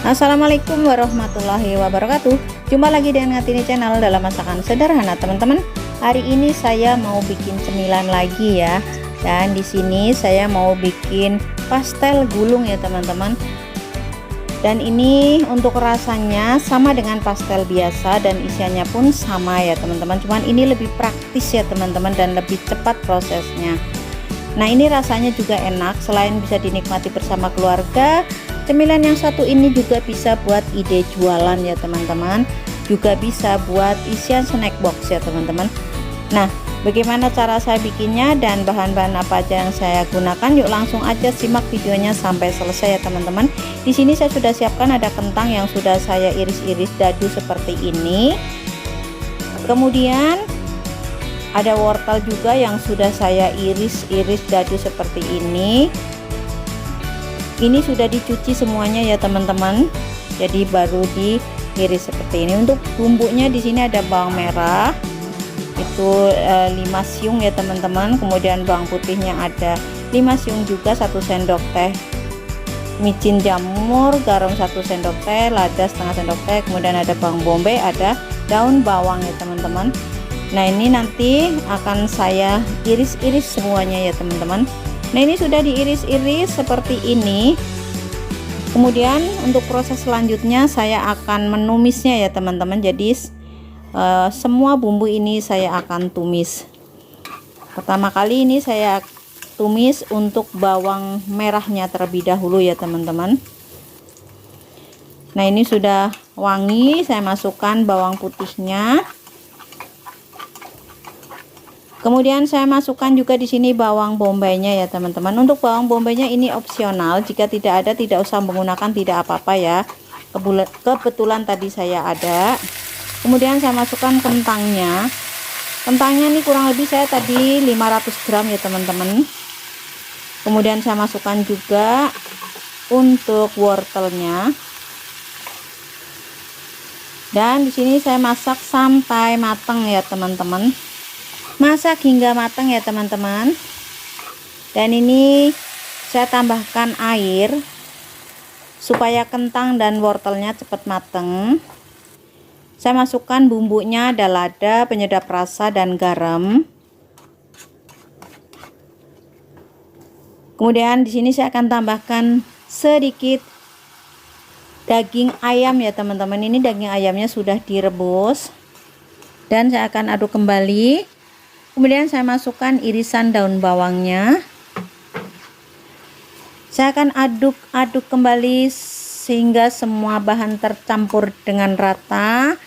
Assalamualaikum warahmatullahi wabarakatuh. Jumpa lagi dengan Ngatini Channel dalam masakan sederhana, teman-teman. Hari ini saya mau bikin cemilan lagi ya. Dan di sini saya mau bikin pastel gulung ya, teman-teman. Dan ini untuk rasanya sama dengan pastel biasa dan isiannya pun sama ya, teman-teman. Cuman ini lebih praktis ya, teman-teman, dan lebih cepat prosesnya. Nah, ini rasanya juga enak. Selain bisa dinikmati bersama keluarga, cemilan yang satu ini juga bisa buat ide jualan ya, teman-teman. Juga bisa buat isian snack box ya, teman-teman. Nah, bagaimana cara saya bikinnya dan bahan-bahan apa aja yang saya gunakan? Yuk langsung aja simak videonya sampai selesai ya, teman-teman. Di sini saya sudah siapkan ada kentang yang sudah saya iris-iris dadu seperti ini. Kemudian ada wortel juga yang sudah saya iris-iris dadu seperti ini. Ini sudah dicuci semuanya ya, teman-teman. Jadi baru diiris seperti ini. Untuk bumbunya di sini ada bawang merah. Itu 5 siung ya, teman-teman. Kemudian bawang putihnya ada 5 siung juga, 1 sendok teh micin jamur, garam 1 sendok teh, lada setengah sendok teh, kemudian ada bawang bombay, ada daun bawang ya, teman-teman. Nah, ini nanti akan saya iris-iris semuanya ya, teman-teman. Nah, ini sudah diiris-iris seperti ini. Kemudian untuk proses selanjutnya saya akan menumisnya ya, teman-teman. Jadi semua bumbu ini saya akan tumis. Pertama kali ini saya tumis untuk bawang merahnya terlebih dahulu ya, teman-teman. Nah, ini sudah wangi, saya masukkan bawang putihnya. Kemudian saya masukkan juga di sini bawang bombaynya ya, teman-teman. Untuk bawang bombaynya ini opsional, jika tidak ada tidak usah menggunakan, tidak apa-apa ya. Kebetulan tadi saya ada. Kemudian saya masukkan kentangnya. Kentangnya ini kurang lebih saya tadi 500 gram ya, teman-teman. Kemudian saya masukkan juga untuk wortelnya. Dan di sini saya masak sampai matang ya, teman-teman. Masak hingga matang ya, teman-teman. Dan ini saya tambahkan air supaya kentang dan wortelnya cepat matang. Saya masukkan bumbunya, ada lada, penyedap rasa, dan garam. Kemudian di sini saya akan tambahkan sedikit daging ayam ya, teman-teman. Ini daging ayamnya sudah direbus dan saya akan aduk kembali. Kemudian saya masukkan irisan daun bawangnya. Saya akan aduk-aduk kembali sehingga semua bahan tercampur dengan rata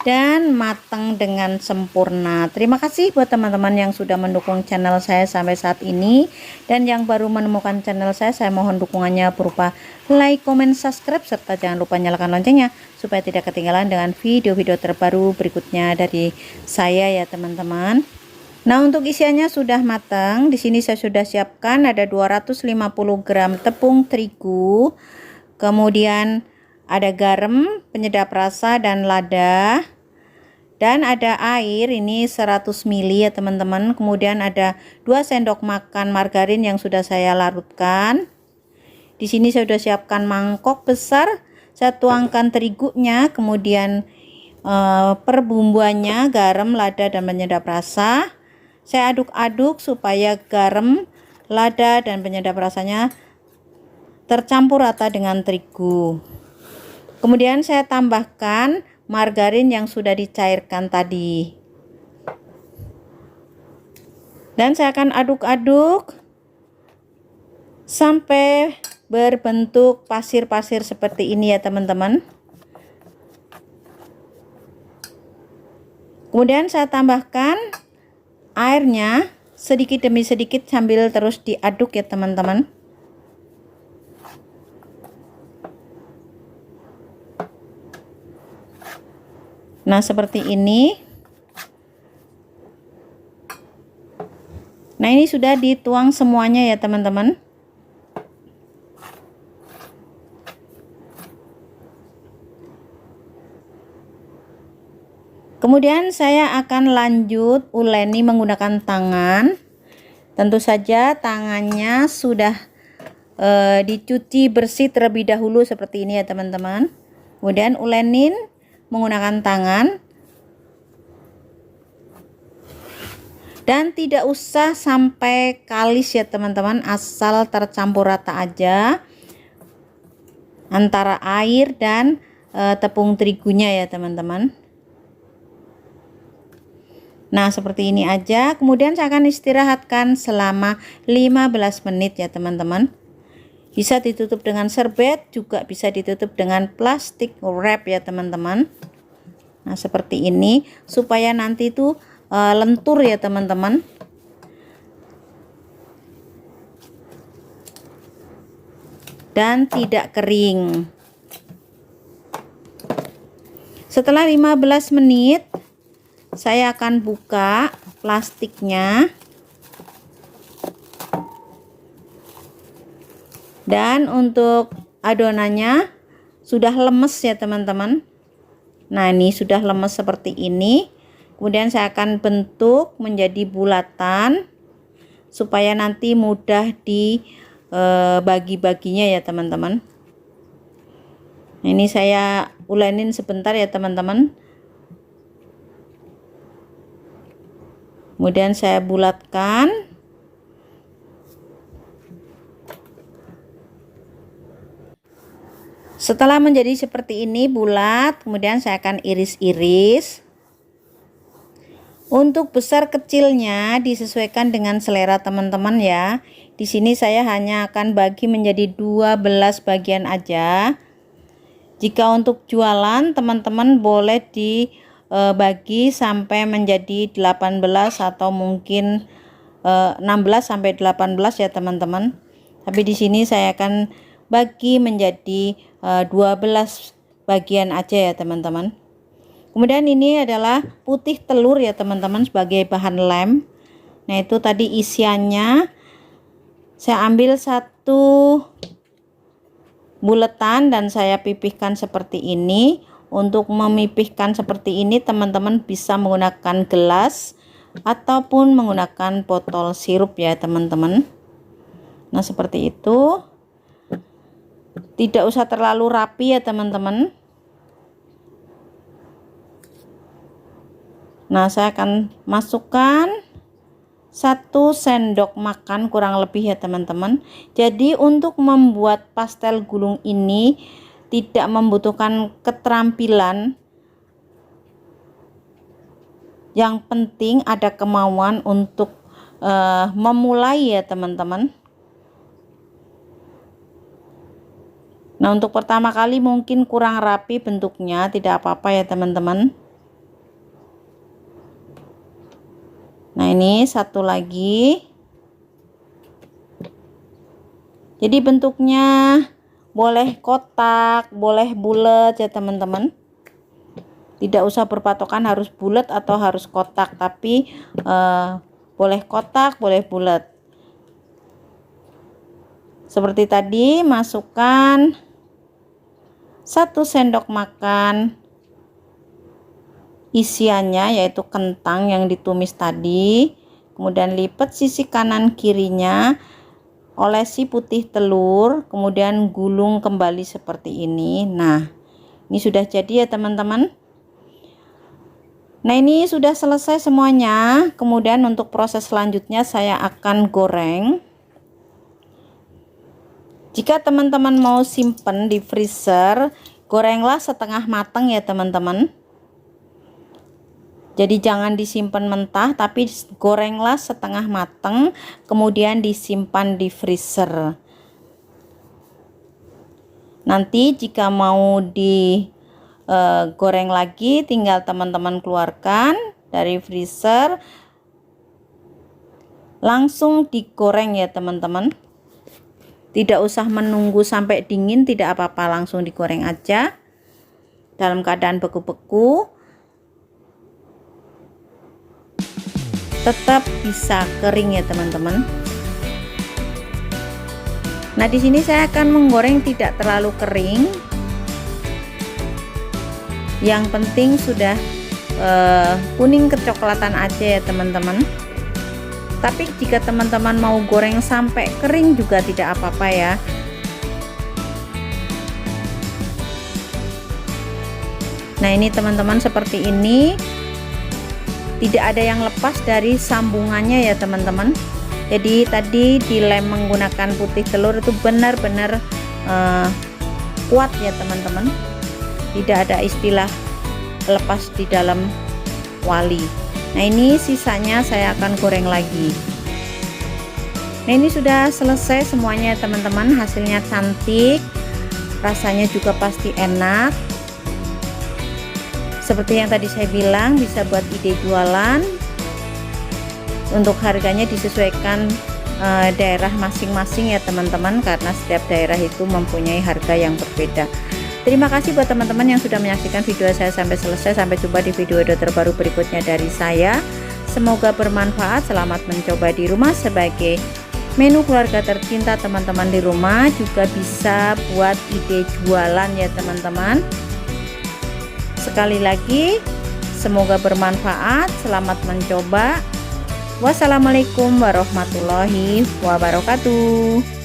dan matang dengan sempurna. Terima kasih buat teman-teman yang sudah mendukung channel saya sampai saat ini, dan yang baru menemukan channel saya mohon dukungannya berupa like, comment, subscribe, serta jangan lupa nyalakan loncengnya supaya tidak ketinggalan dengan video-video terbaru berikutnya dari saya ya, teman-teman. Nah, untuk isiannya sudah matang. Di sini saya sudah siapkan ada 250 gram tepung terigu. Kemudian ada garam, penyedap rasa, dan lada. Dan ada air ini 100 ml ya, teman-teman. Kemudian ada 2 sendok makan margarin yang sudah saya larutkan. Di sini saya sudah siapkan mangkok besar. Saya tuangkan terigunya, kemudian perbumbuannya, garam, lada, dan penyedap rasa. Saya aduk-aduk supaya garam, lada, dan penyedap rasanya tercampur rata dengan terigu. Kemudian saya tambahkan margarin yang sudah dicairkan tadi. Dan saya akan aduk-aduk sampai berbentuk pasir-pasir seperti ini ya, teman-teman. Kemudian saya tambahkan airnya sedikit demi sedikit sambil terus diaduk ya, teman-teman. Nah, seperti ini. Nah, ini sudah dituang semuanya ya, teman-teman. Kemudian saya akan lanjut uleni menggunakan tangan. Tentu saja tangannya sudah dicuci bersih terlebih dahulu seperti ini ya teman-teman. Kemudian ulenin menggunakan tangan. Dan tidak usah sampai kalis ya teman-teman, asal tercampur rata aja antara air dan tepung terigunya ya teman-teman. Nah seperti ini aja. Kemudian saya akan istirahatkan selama 15 menit ya teman-teman. Bisa ditutup dengan serbet, juga bisa ditutup dengan plastik wrap ya teman-teman. Nah seperti ini supaya nanti itu lentur ya teman-teman. Dan tidak kering. Setelah 15 menit saya akan buka plastiknya. Dan untuk adonannya sudah lemes ya teman-teman. Nah ini sudah lemes seperti ini. Kemudian saya akan bentuk menjadi bulatan supaya nanti mudah dibagi-baginya ya teman-teman. Nah, ini saya ulenin sebentar ya teman-teman. Kemudian saya bulatkan. Setelah menjadi seperti ini bulat, kemudian saya akan iris-iris. Untuk besar kecilnya disesuaikan dengan selera teman-teman ya. Di sini saya hanya akan bagi menjadi 12 bagian aja. Jika untuk jualan teman-teman boleh dibagi sampai menjadi 18 atau mungkin 16 sampai 18 ya teman-teman. Tapi di sini saya akan bagi menjadi 12 bagian aja ya teman-teman. Kemudian ini adalah putih telur ya teman-teman sebagai bahan lem. Nah itu tadi isiannya. Saya ambil satu buletan dan saya pipihkan seperti ini. Untuk memipihkan seperti ini teman-teman bisa menggunakan gelas ataupun menggunakan botol sirup ya teman-teman. Nah seperti itu. Tidak usah terlalu rapi ya teman-teman. Nah saya akan masukkan 1 sendok makan kurang lebih ya teman-teman. Jadi untuk membuat pastel gulung ini tidak membutuhkan keterampilan. Yang penting ada kemauan untuk memulai ya teman-teman. Nah untuk pertama kali mungkin kurang rapi bentuknya, tidak apa-apa ya teman-teman. Nah ini satu lagi. Jadi bentuknya boleh kotak, boleh bulat ya teman-teman. Tidak usah berpatokan harus bulat atau harus kotak, tapi boleh kotak, boleh bulat. Seperti tadi, masukkan 1 sendok makan isiannya yaitu kentang yang ditumis tadi. Kemudian lipat sisi kanan kirinya, olesi putih telur, kemudian gulung kembali seperti ini. Nah ini sudah jadi ya teman-teman. Nah ini sudah selesai semuanya. Kemudian untuk proses selanjutnya saya akan goreng. Jika teman-teman mau simpen di freezer, gorenglah setengah matang ya teman-teman. Jadi jangan disimpan mentah, tapi gorenglah setengah matang, kemudian disimpan di freezer. Nanti jika mau digoreng lagi, tinggal teman-teman keluarkan dari freezer, langsung digoreng ya teman-teman. Tidak usah menunggu sampai dingin, tidak apa-apa, langsung digoreng aja dalam keadaan beku-beku. Tetap bisa kering ya teman-teman. Nah di sini saya akan menggoreng tidak terlalu kering. Yang penting sudah kuning kecoklatan aja ya teman-teman. Tapi jika teman-teman mau goreng sampai kering juga tidak apa-apa ya. Nah ini teman-teman, seperti ini, tidak ada yang lepas dari sambungannya ya teman-teman. Jadi tadi dilem menggunakan putih telur itu benar-benar kuat ya teman-teman, tidak ada istilah lepas di dalam wali. Nah ini sisanya saya akan goreng lagi. Nah ini sudah selesai semuanya teman-teman, hasilnya cantik, rasanya juga pasti enak. Seperti yang tadi saya bilang, bisa buat ide jualan. Untuk harganya disesuaikan daerah masing-masing ya teman-teman, karena setiap daerah itu mempunyai harga yang berbeda. Terima kasih buat teman-teman yang sudah menyaksikan video saya sampai selesai. Sampai jumpa di video terbaru berikutnya dari saya. Semoga bermanfaat. Selamat mencoba di rumah sebagai menu keluarga tercinta teman-teman di rumah. Juga bisa buat ide jualan ya teman-teman. Sekali lagi, semoga bermanfaat. Selamat mencoba. Wassalamualaikum warahmatullahi wabarakatuh.